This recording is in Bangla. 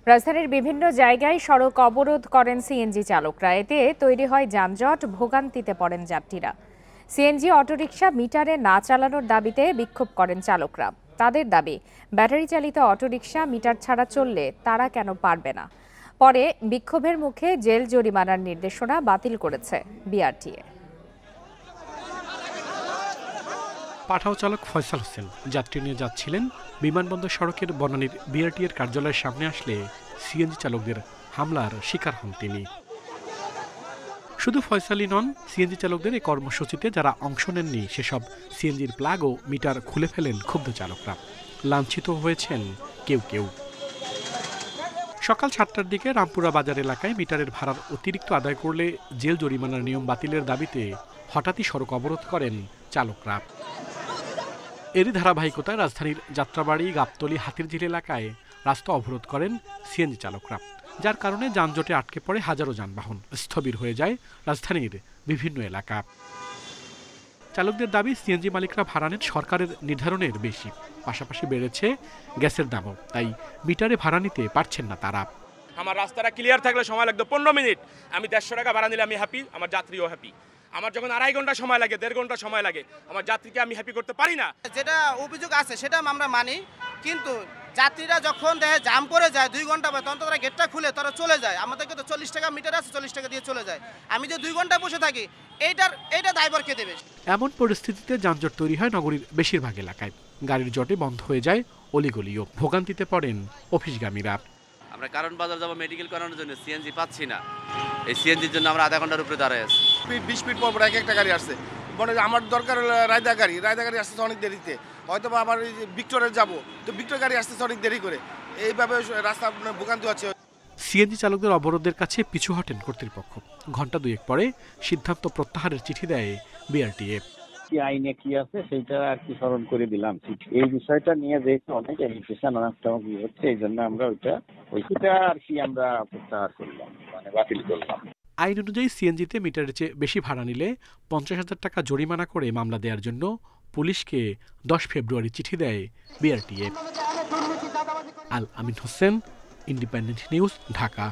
রাজধানীর বিভিন্ন জায়গায় সড়ক অবরোধ করেন সিএনজি চালকরা। এতে তৈরি হয় যানজট, ভোগান্তিতে পড়েন যাত্রীরা। সিএনজি অটোরিকশা মিটারে না চালানোর দাবিতে বিক্ষোভ করেন চালকরা। তাদের দাবি, ব্যাটারি চালিত অটোরিকশা মিটার ছাড়া চললে তারা কেন পারবে না। পরে বিক্ষোভের মুখে জেল জরিমানার নির্দেশনা বাতিল করেছে বিআরটিএ। পাঠাও চালক ফয়সাল হোসেন যাত্রী নিয়ে যাচ্ছিলেন। বিমানবন্দর সড়কের বনানীর বিআরটিএর কার্যালয়ের সামনে আসলে সিএনজি চালকদের হামলার শিকার হন তিনি। শুধু ফয়সালই নন, সিএনজি চালকদের এই কর্মসূচিতে যারা অংশ নেননি সেসব সিএনজির প্লাগ ও মিটার খুলে ফেলেন ক্ষুব্ধ চালকরা। লাঞ্ছিত হয়েছেন কেউ কেউ। সকাল 7টার দিকে রামপুরা বাজার এলাকায় মিটারের ভাড়ার অতিরিক্ত আদায় করলে জেল জরিমানার নিয়ম বাতিলের দাবিতে হঠাৎই সড়ক অবরোধ করেন চালকরা। এরই ধারাবাহিকতায় রাজধানীর যাত্রাবাড়ি, গাবতলী, হাতিরঝিল এলাকায় রাস্তা অবরোধ করেন সিএনজি চালকরা, যার কারণে যানজটে আটকে পড়ে হাজারো যানবাহন। স্থবির হয়ে যায় রাজধানীর বিভিন্ন এলাকা। চালকদের দাবি, সিএনজি মালিকরা ভাড়া নেন সরকারের নির্ধারণের বেশি, পাশাপাশি বেড়েছে গ্যাসের দামও, তাই মিটারে ভাড়া নিতে পারছেন না তারা। আমার রাস্তাটা ক্লিয়ার থাকলে সময় লাগতো 15 মিনিট, আমি 150 টাকা ভাড়া নিলে আমি হ্যাপি, আমার যাত্রীও হ্যাপি। আমার যখন 2.5 ঘন্টা সময় লাগে, 1.5 ঘন্টা সময় লাগে, আমার যাত্রীকে আমি হ্যাপি করতে পারি না। যেটা অভিযোগ আছে সেটা আমরা মানি, কিন্তু যাত্রীরা যখন দেখে জাম করে যায় 2 ঘন্টা বা তখন তারা গেটটা খুলে তারা চলে যায়। আমাদেরকে তো 40 টাকা মিটার আছে, 40 টাকা দিয়ে চলে যায়। আমি যে 2 ঘন্টা বসে থাকি, এইটা দায়ভার কে দেবে? এমন পরিস্থিতিতে যানজট তৈরি হয় নগরীর বেশিরভাগ এলাকায়। গাড়ির জটে বন্ধ হয়ে যায় অলিগলিও। ভোগান্তিতে পড়েন অফিসগামীরা। আমরা কারণ বাজার যাবো মেডিকেল করানোর জন্য, সিএনজি পাচ্ছি না। এই সিএনজির জন্য আমরা আধা ঘন্টার উপরে দাঁড়ায় আছি। 20 মিনিট পর এক একটা গাড়ি আসছে। মানে আমার দরকার রায়দা গাড়ি আসতেছে অনেক দেরিতে। হয়তো বা আবার ভিক্টোরে যাব, তো ভিক্টোর গাড়ি আসতেছে অনেক দেরি করে। এইভাবে রাস্তা ভোগান্তি হচ্ছে। সিএনজি চালকদের অবরোধের কাছে পিছু হটেন কর্তৃপক্ষ। ঘণ্টা 2 পরে সিদ্ধান্ত প্রত্যাহারের চিঠি দেয় বিআরটিএ। কি আইনে কি আছে সেটা আর কি স্মরণ করে দিলাম। এই বিষয়টা নিয়ে যেহেতু অনেক এলিগেশন অনেকটা হচ্ছে, এই জন্য আমরা ওইটা আর কি আমরা প্রত্যাহার করলাম, মানে বাতিল করলাম। আইন অনুযায়ী সিএনজিতে মিটারের চেয়ে বেশি ভাড়া নিলে 50,000 টাকা জরিমানা করে মামলা দেওয়ার জন্য পুলিশকে 10 ফেব্রুয়ারি চিঠি দেয় বিআরটিএ। আল আমিন হোসেন, ইন্ডিপেন্ডেন্ট নিউজ, ঢাকা।